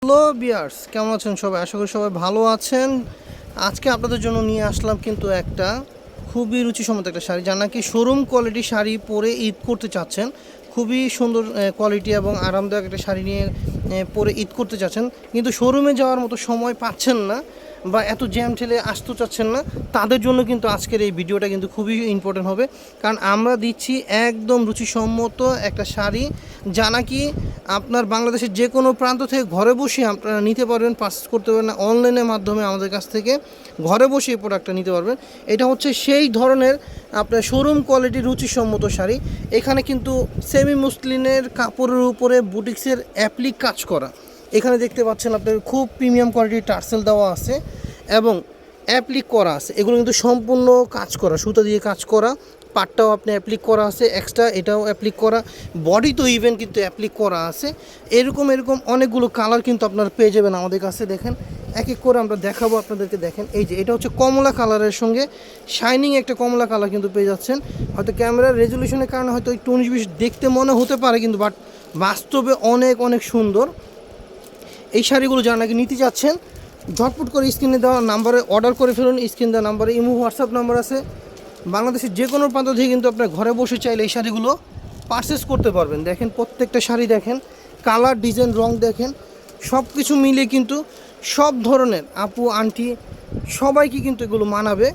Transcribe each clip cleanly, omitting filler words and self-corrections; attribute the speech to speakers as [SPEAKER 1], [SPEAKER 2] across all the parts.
[SPEAKER 1] Hello বিয়ার্স, কেমন আছেন সবাই? আশা করি সবাই ভালো আছেন। আজকে আপনাদের জন্য নিয়ে আসলাম কিন্তু একটা খুবই রুচিসম্মত একটা শাড়ি, যা নাকি শোরুম কোয়ালিটি শাড়ি পরে ঈদ করতে চাচ্ছেন। খুবই সুন্দর কোয়ালিটি এবং আরামদায়ক একটা শাড়ি নিয়ে পরে ঈদ করতে চাচ্ছেন, কিন্তু শোরুমে যাওয়ার মতো সময় পাচ্ছেন না বা এত জ্যাম ঠেলে আসতে চাচ্ছেন না, তাদের জন্য কিন্তু আজকের এই ভিডিওটা কিন্তু খুবই ইম্পর্টেন্ট হবে। কারণ আমরা দিচ্ছি একদম রুচিসম্মত একটা শাড়ি, যা নাকি আপনার বাংলাদেশের যে কোনো প্রান্ত থেকে ঘরে বসে আপনারা নিতে পারবেন, পারচেস করতে পারবেন না, অনলাইনের মাধ্যমে আমাদের কাছ থেকে ঘরে বসে এই প্রোডাক্টটা নিতে পারবেন। এটা হচ্ছে সেই ধরনের আপনার শোরুম কোয়ালিটির রুচিসম্মত শাড়ি। এখানে কিন্তু সেমি মুসলিনের কাপড়ের উপরে বুটিক্সের অ্যাপ্লিক কাজ করা। এখানে দেখতে পাচ্ছেন আপনার খুব প্রিমিয়াম কোয়ালিটির টার্সেল দেওয়া আছে এবং অ্যাপ্লিক করা আছে। এগুলো কিন্তু সম্পূর্ণ কাজ করা, সুতা দিয়ে কাজ করা। পাটটাও আপনি অ্যাপ্লিক করা আছে এক্সট্রা, এটাও অ্যাপ্লিক করা, বডি তো ইভেন কিন্তু অ্যাপ্লিক করা আছে। এরকম অনেকগুলো কালার কিন্তু আপনারা পেয়ে যাবেন আমাদের কাছে। দেখেন এক এক করে আমরা দেখাবো আপনাদেরকে। দেখেন এই যে এটা হচ্ছে কমলা কালারের সঙ্গে শাইনিং একটা কমলা কালার কিন্তু পেয়ে যাচ্ছেন। হয়তো ক্যামেরার রেজলিউশনের কারণে হয়তো একটু 19-20 দেখতে মনে হতে পারে, কিন্তু বাট বাস্তবে অনেক অনেক সুন্দর এই শাড়িগুলো। যারা নাকি নিতে যাচ্ছেন ঝটপট করে স্ক্রিনে দেওয়া নাম্বারে অর্ডার করে ফেলুন। স্ক্রিন দেওয়া নাম্বারে ইমো হোয়াটসঅ্যাপ নাম্বার আছে। বাংলাদেশের যে কোনো প্রান্ত থেকে কিন্তু আপনার ঘরে বসে চাইলে এই শাড়িগুলো পারচেস করতে পারবেন। দেখেন প্রত্যেকটা শাড়ি দেখেন, কালার ডিজাইন রং দেখেন, সব কিছু মিলিয়ে কিন্তু সব ধরনের আপু আন্টি সবাইকে কিন্তু এগুলো মানাবে।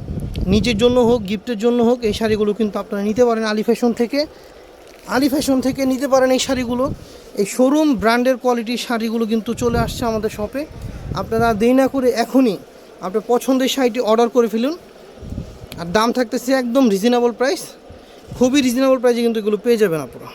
[SPEAKER 1] নিজের জন্য হোক, গিফটের জন্য হোক, এই শাড়িগুলো কিন্তু আপনারা নিতে পারেন আলি ফ্যাশন থেকে নিতে পারেন এই শাড়িগুলো। এই শোরুম ব্র্যান্ডের কোয়ালিটির শাড়িগুলো কিন্তু চলে আসছে আমাদের শপে। আপনারা দেরি না করে এখনই আপনার পছন্দের শাড়িটি অর্ডার করে ফেলুন। আর দাম থাকতেছে একদম রিজনেবল প্রাইস, খুবই রিজনেবল প্রাইসে কিন্তু এগুলো পেয়ে যাবেন আপনারা।